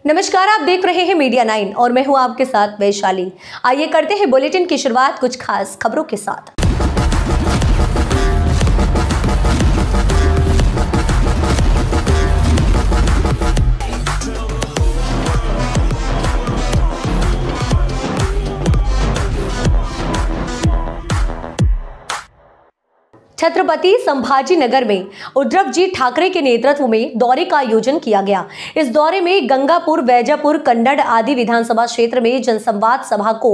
नमस्कार, आप देख रहे हैं मीडिया 9 और मैं हूं आपके साथ वैशाली। आइए करते हैं बुलेटिन की शुरुआत कुछ खास खबरों के साथ। छत्रपति संभाजीनगर में उद्धव जी ठाकरे के नेतृत्व में दौरे का आयोजन किया गया। इस दौरे में गंगापुर, वैजापुर, कन्नड़ आदि विधानसभा क्षेत्र में जनसंवाद सभा को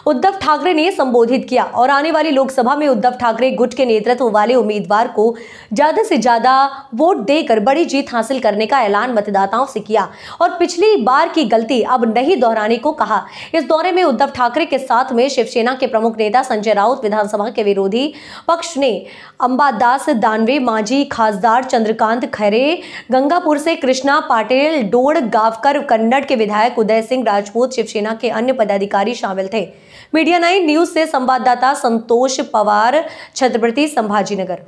उद्धव ठाकरे ने संबोधित किया और आने वाली लोकसभा में उद्धव ठाकरे गुट के नेतृत्व वाले उम्मीदवार को ज्यादा से ज्यादा वोट देकर बड़ी जीत हासिल करने का ऐलान मतदाताओं से किया और पिछली बार की गलती अब नहीं दोहराने को कहा। इस दौरे में उद्धव ठाकरे के साथ में शिवसेना के प्रमुख नेता संजय राउत, विधानसभा के विरोधी पक्ष ने अंबादास दानवे, माजी खासदार चंद्रकांत खैरे, गंगापुर से कृष्णा पाटिल, डोड़ गावकर, कन्नड़ के विधायक उदय सिंह राजपूत, शिवसेना के अन्य पदाधिकारी शामिल थे। मीडिया 9 न्यूज से संवाददाता संतोष पवार, छत्रपति संभाजीनगर।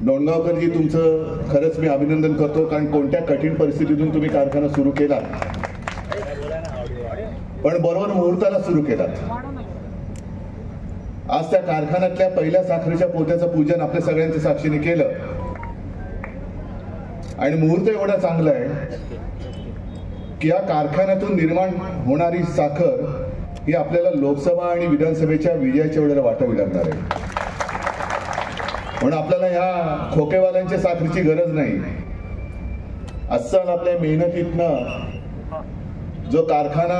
डोणगावकर जी, तुमचं खरंच मी अभिनंदन करतो, कारण कोणत्या कठीण परिस्थितीतून तुम्ही कारखाना सुरू केला, पण बरोबर मुहूर्ताला सुरू केलात। आज त्या कारखान्यातल्या पहिल्या साखरेच्या पोत्याचं पूजन आपल्या सगळ्यांच्या साक्षीने केलं आणि मुहूर्त एवढा चांगला आहे की या कारखान्यातून निर्माण होणारी साखर ही आपल्याला लोकसभा आणि विधानसभेच्या विजयाच्या वेळेला वाटावी लागणार आहे। म्हणून आपल्याला ह्या खोकेवाल्यांच्या साखरेची गरज नाही। अस्सल आपल्या मेहनतीतनं जो कारखाना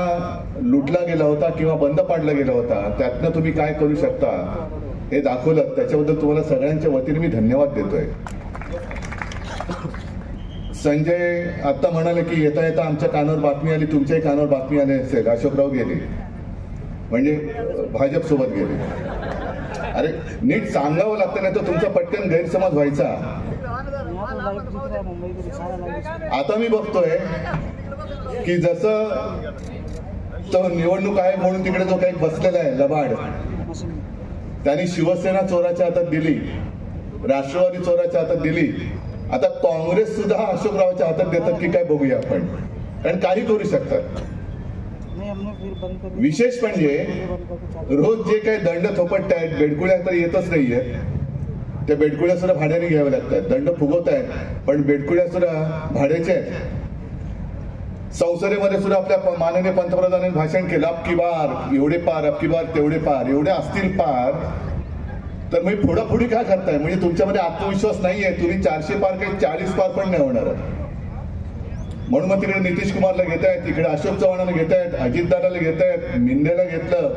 लुटला गेला होता किंवा बंद पाडला गेला होता, त्यातनं तुम्ही काय करू शकता हे दाखवलं। त्याच्याबद्दल तुम्हाला सगळ्यांच्या वतीने मी धन्यवाद देतोय। संजय आता म्हणाले की येता येता आमच्या कानावर बातमी आली, तुमच्याही कानावर बातमी आली असेल, अशोकराव गेले म्हणजे भाजप सोबत गेले। अरे नीट सांगावं लागतं, नाही तर तुमचा पटकन गैरसमज व्हायचा। आता मी बघतोय की जसं तो निवडणूक आहे म्हणून तिकडे जो काही बसलेला आहे लबाड, त्यांनी शिवसेना चोराच्या हातात दिली, राष्ट्रवादी चोराच्या हातात दिली, आता काँग्रेस सुद्धा अशोकरावच्या हातात देतात की काय बघूया आपण, कारण काही करू शकतात। विशेष म्हणजे रोज जे काही दंड थोपटतायत, बेडकुळ्या तर येतच नाहीये, त्या बेडकुळ्या सुद्धा भाड्याने घ्याव्या लागतात। दंड फुगवतायत पण बेडकुळ्या सुद्धा भाड्याचे आहेत। संसदेमध्ये सुद्धा आपल्या माननीय पंतप्रधानांनी भाषण केलं, अबकी बार एवढे पार, अबकी बार तेवढे पार, एवढे असतील पार तर मी फोडाफोडी काय करताय? म्हणजे तुमच्यामध्ये आत्मविश्वास नाहीये, तुम्ही 400 पार काही 40 पार पण नाही होणार। म्हणून मग तिकडे नितीश कुमारला घेतायत, इकडे अशोक चव्हाणाला घेतायत, अजितदादाला घेतायत, मिंदेला घेतलं,